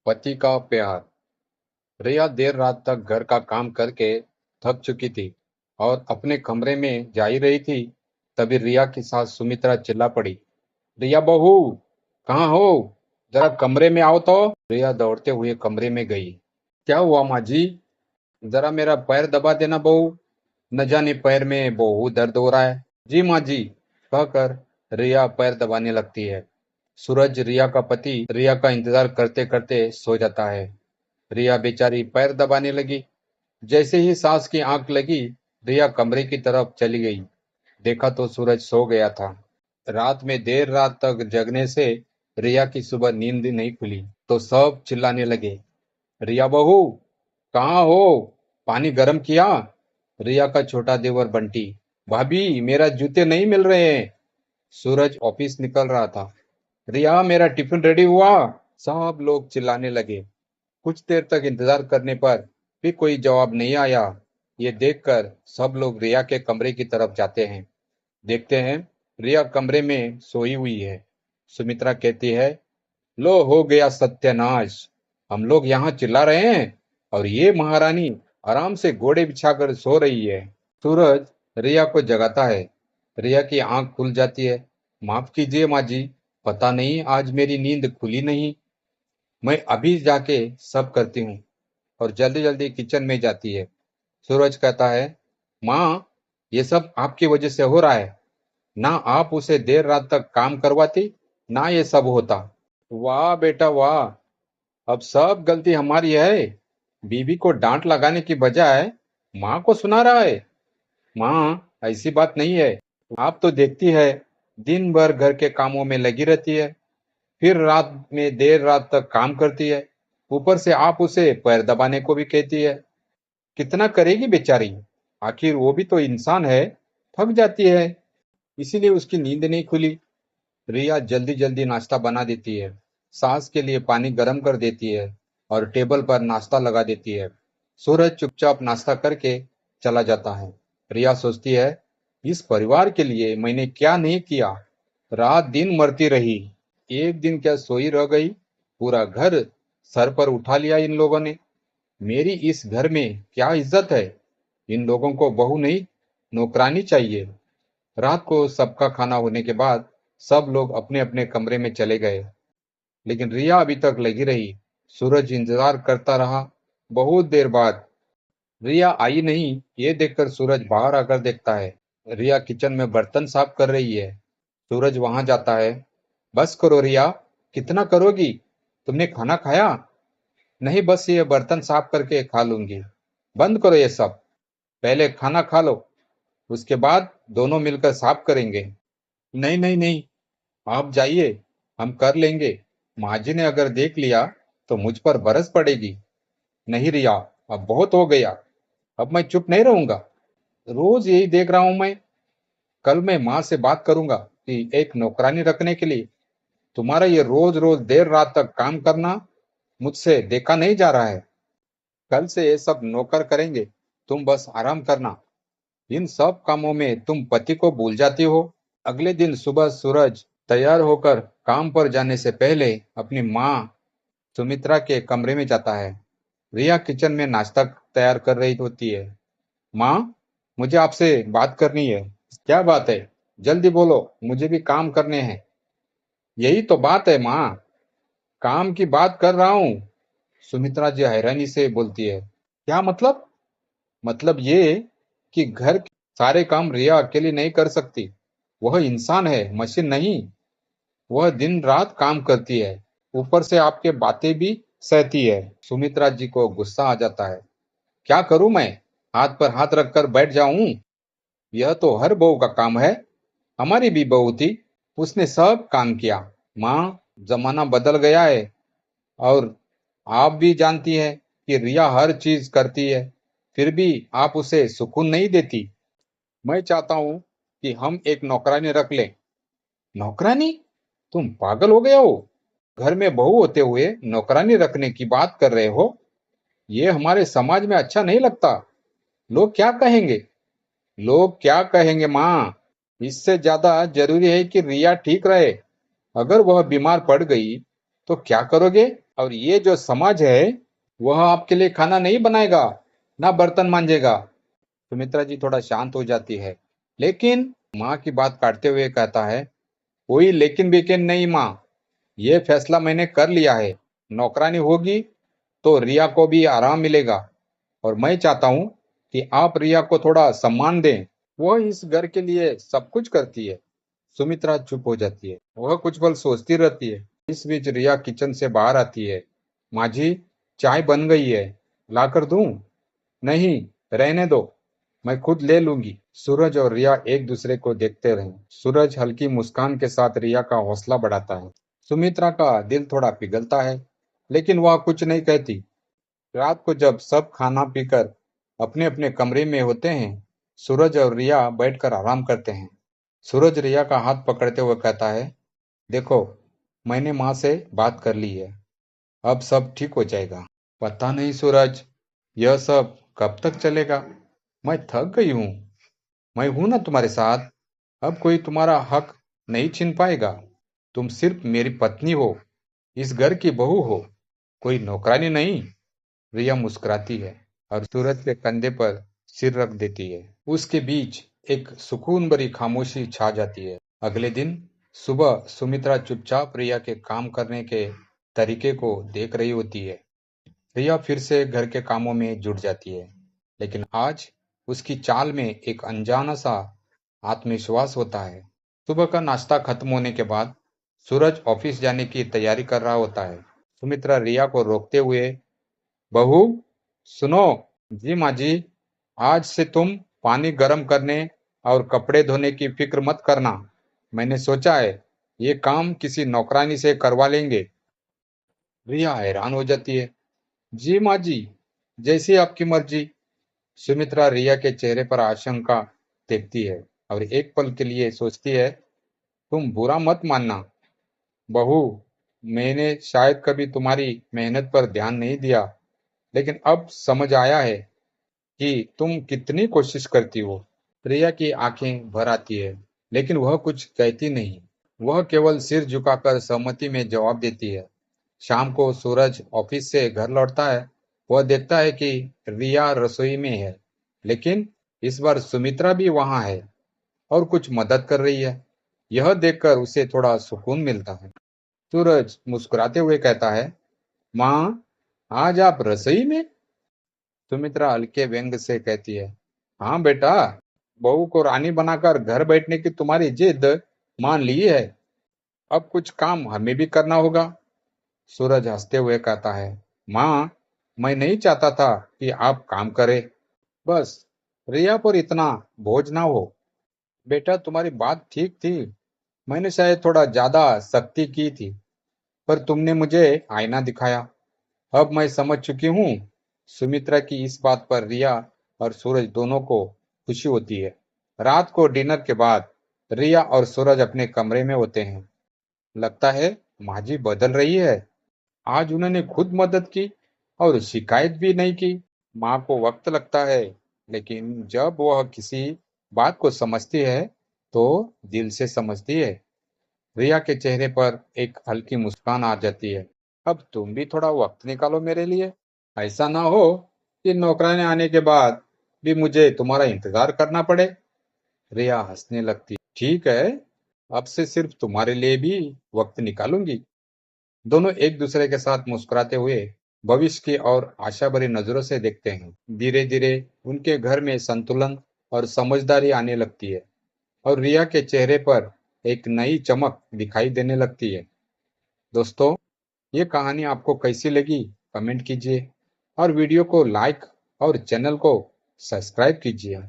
पति का प्यार। रिया देर रात तक घर का काम करके थक चुकी थी और अपने कमरे में जा ही रही थी। तभी रिया की सास सुमित्रा चिल्ला पड़ी। रिया बहू, कहाँ हो? जरा कमरे में आओ तो। रिया दौड़ते हुए कमरे में गई। क्या हुआ माँ जी? जरा मेरा पैर दबा देना बहू। न जाने पैर में बहुत दर्द हो रहा है। जी माँ जी, कहकर रिया पैर दबाने लगती है। सूरज, रिया का पति, रिया का इंतजार करते करते सो जाता है। रिया बेचारी पैर दबाने लगी। जैसे ही सास की आंख लगी, रिया कमरे की तरफ चली गई। देखा तो सूरज सो गया था। रात में देर रात तक जगने से रिया की सुबह नींद नहीं खुली तो सब चिल्लाने लगे। रिया बहू, कहाँ हो? पानी गर्म किया? रिया का छोटा देवर बंटी। भाभी, मेरा जूते नहीं मिल रहे हैं। सूरज ऑफिस निकल रहा था। रिया, मेरा टिफिन रेडी हुआ? सब लोग चिल्लाने लगे। कुछ देर तक इंतजार करने पर भी कोई जवाब नहीं आया। ये देखकर सब लोग रिया के कमरे की तरफ जाते हैं। देखते हैं, रिया कमरे में सोई हुई है। सुमित्रा कहती है, लो हो गया सत्यानाश। हम लोग यहाँ चिल्ला रहे हैं और ये महारानी आराम से घोड़े बिछाकर सो रही है। सूरज रिया को जगाता है। रिया की आंख खुल जाती है। माफ कीजिए माँ जी, पता नहीं आज मेरी नींद खुली नहीं। मैं अभी जाके सब करती हूँ। और जल्दी जल्दी किचन में जाती है। सूरज कहता है, माँ, ये सब आपकी वजह से हो रहा है। ना आप उसे देर रात तक काम करवाती, ना ये सब होता। वाह बेटा वाह, अब सब गलती हमारी है। बीवी को डांट लगाने की बजाय माँ को सुना रहा है। माँ, ऐसी बात नहीं है। आप तो देखती है, दिन भर घर के कामों में लगी रहती है, फिर रात में देर रात तक काम करती है। ऊपर से आप उसे पैर दबाने को भी कहती है। कितना करेगी बेचारी? आखिर वो भी तो इंसान है, थक जाती है। इसीलिए उसकी नींद नहीं खुली। रिया जल्दी जल्दी नाश्ता बना देती है। सास के लिए पानी गर्म कर देती है और टेबल पर नाश्ता लगा देती है। सूरज चुपचाप नाश्ता करके चला जाता है। रिया सोचती है, इस परिवार के लिए मैंने क्या नहीं किया। रात दिन मरती रही, एक दिन क्या सोई रह गई। पूरा घर सर पर उठा लिया इन लोगों ने। मेरी इस घर में क्या इज्जत है? इन लोगों को बहू नहीं, नौकरानी चाहिए। रात को सबका खाना होने के बाद सब लोग अपने अपने कमरे में चले गए, लेकिन रिया अभी तक लगी रही। सूरज इंतजार करता रहा। बहुत देर बाद रिया आई नहीं। ये देखकर सूरज बाहर आकर देखता है। रिया किचन में बर्तन साफ कर रही है। सूरज वहां जाता है। बस करो रिया, कितना करोगी? तुमने खाना खाया? नहीं, बस ये बर्तन साफ करके खा लूंगी। बंद करो ये सब, पहले खाना खा लो, उसके बाद दोनों मिलकर साफ करेंगे। नहीं नहीं नहीं, आप जाइए, हम कर लेंगे। माँ जी ने अगर देख लिया तो मुझ पर बरस पड़ेगी। नहीं रिया, अब बहुत हो गया। अब मैं चुप नहीं रहूंगा। रोज यही देख रहा हूं मैं। कल मैं माँ से बात करूंगा कि एक नौकरानी रखने के लिए। तुम्हारा ये रोज रोज देर रात तक काम करना मुझसे देखा नहीं जा रहा है। कल से ये सब नौकर करेंगे, तुम बस आराम करना। इन सब कामों में तुम पति को भूल जाती हो। अगले दिन सुबह सूरज तैयार होकर काम पर जाने से पहले अपनी माँ सुमित्रा के कमरे में जाता है। रिया किचन में नाश्ता तैयार कर रही होती है। माँ, मुझे आपसे बात करनी है। क्या बात है? जल्दी बोलो, मुझे भी काम करने हैं। यही तो बात है माँ, काम की बात कर रहा हूँ। सुमित्रा जी हैरानी से बोलती है। क्या मतलब? मतलब ये कि घर के सारे काम रिया अकेली नहीं कर सकती। वह इंसान है, मशीन नहीं। वह दिन रात काम करती है, ऊपर से आपके बातें भी सहती है। सुमित्रा जी को गुस्सा आ जाता है। क्या करूं मैं? हाथ पर हाथ रखकर बैठ जाऊं? यह तो हर बहू का काम है। हमारी भी बहू थी, उसने सब काम किया। माँ, जमाना बदल गया है और आप भी जानती हैं कि रिया हर चीज करती है, फिर भी आप उसे सुकून नहीं देती। मैं चाहता हूँ कि हम एक नौकरानी रख लें। नौकरानी? तुम पागल हो गए हो? घर में बहू होते हुए नौकरानी रखने की बात कर रहे हो? ये हमारे समाज में अच्छा नहीं लगता। लोग क्या कहेंगे? लोग क्या कहेंगे माँ? इससे ज्यादा जरूरी है कि रिया ठीक रहे। अगर वह बीमार पड़ गई तो क्या करोगे? और ये जो समाज है वह आपके लिए खाना नहीं बनाएगा, ना बर्तन मांजेगा। सुमित्रा जी थोड़ा शांत हो जाती है, लेकिन माँ की बात काटते हुए कहता है, कोई लेकिन बेकिन नहीं माँ, ये फैसला मैंने कर लिया है। नौकरानी होगी तो रिया को भी आराम मिलेगा, और मैं चाहता हूँ कि आप रिया को थोड़ा सम्मान दें। वह इस घर के लिए सब कुछ करती है। सुमित्रा चुप हो जाती है। वह कुछ पल सोचती रहती है। इस बीच रिया किचन से बाहर आती है। माँ जी, चाय बन गई है, लाकर दूं? नहीं, रहने दो, मैं खुद ले लूंगी। सूरज और रिया एक दूसरे को देखते रहे। सूरज हल्की मुस्कान के साथ रिया का हौसला बढ़ाता है। सुमित्रा का दिल थोड़ा पिघलता है, लेकिन वह कुछ नहीं कहती। रात को जब सब खाना पीकर अपने अपने कमरे में होते हैं, सूरज और रिया बैठकर आराम करते हैं। सूरज रिया का हाथ पकड़ते हुए कहता है, देखो, मैंने माँ से बात कर ली है, अब सब ठीक हो जाएगा। पता नहीं सूरज, यह सब कब तक चलेगा? मैं थक गई हूँ। मैं हूं ना तुम्हारे साथ। अब कोई तुम्हारा हक नहीं छीन पाएगा। तुम सिर्फ मेरी पत्नी हो, इस घर की बहू हो, कोई नौकरानी नहीं। रिया मुस्कुराती है और सूरज के कंधे पर सिर रख देती है। उसके बीच एक सुकून भरी खामोशी छा जाती है। अगले दिन सुबह सुमित्रा चुपचाप रिया के काम करने के तरीके को देख रही होती है। रिया फिर से घर के कामों में जुट जाती है, लेकिन आज उसकी चाल में एक अनजाना सा आत्मविश्वास होता है। सुबह का नाश्ता खत्म होने के बाद सूरज ऑफिस जाने की तैयारी कर रहा होता है। सुमित्रा रिया को रोकते हुए, बहू, सुनो। जी माँ जी, आज से तुम पानी गर्म करने और कपड़े धोने की फिक्र मत करना। मैंने सोचा है ये काम किसी नौकरानी से करवा लेंगे। रिया हैरान हो जाती है। जी माँ जी, जैसी आपकी मर्जी। सुमित्रा रिया के चेहरे पर आशंका देखती है और एक पल के लिए सोचती है, तुम बुरा मत मानना बहू, मैंने शायद कभी तुम्हारी मेहनत पर ध्यान नहीं दिया, लेकिन अब समझ आया है कि तुम कितनी कोशिश करती हो। रिया की आंखें भर आती है, लेकिन वह कुछ कहती नहीं। वह केवल सिर झुकाकर सहमति में जवाब देती है। शाम को सूरज ऑफिस से घर लौटता है। वह देखता है कि रिया रसोई में है, लेकिन इस बार सुमित्रा भी वहां है और कुछ मदद कर रही है। यह देखकर उसे थोड़ा सुकून मिलता है। सूरज मुस्कुराते हुए कहता है, माँ, आज आप रसोई में? सुमित्रा हल्के व्यंग से कहती है, हाँ बेटा, बहू को रानी बनाकर घर बैठने की तुम्हारी जिद मान ली है। अब कुछ काम हमें भी करना होगा। सूरज हंसते हुए कहता है, माँ, मैं नहीं चाहता था कि आप काम करें, बस रिया पर इतना बोझ ना हो। बेटा, तुम्हारी बात ठीक थी, मैंने शायद थोड़ा ज्यादा सख्ती की थी, पर तुमने मुझे आईना दिखाया। अब मैं समझ चुकी हूँ। सुमित्रा की इस बात पर रिया और सूरज दोनों को खुशी होती है। रात को डिनर के बाद रिया और सूरज अपने कमरे में होते हैं। लगता है माँ जी बदल रही है। आज उन्होंने खुद मदद की और शिकायत भी नहीं की। माँ को वक्त लगता है, लेकिन जब वह किसी बात को समझती है तो दिल से समझती है। रिया के चेहरे पर एक हल्की मुस्कान आ जाती है। अब तुम भी थोड़ा वक्त निकालो मेरे लिए। ऐसा ना हो कि नौकरानी आने के बाद भी मुझे तुम्हारा इंतजार करना पड़े। रिया हंसने लगती। ठीक है, अब से सिर्फ तुम्हारे लिए भी वक्त निकालूंगी। दोनों एक दूसरे के साथ मुस्कुराते हुए भविष्य की और आशा भरी नजरों से देखते हैं। धीरे धीरे उनके घर में संतुलन और समझदारी आने लगती है, और रिया के चेहरे पर एक नई चमक दिखाई देने लगती है। दोस्तों, ये कहानी आपको कैसी लगी कमेंट कीजिए, और वीडियो को लाइक और चैनल को सब्सक्राइब कीजिए।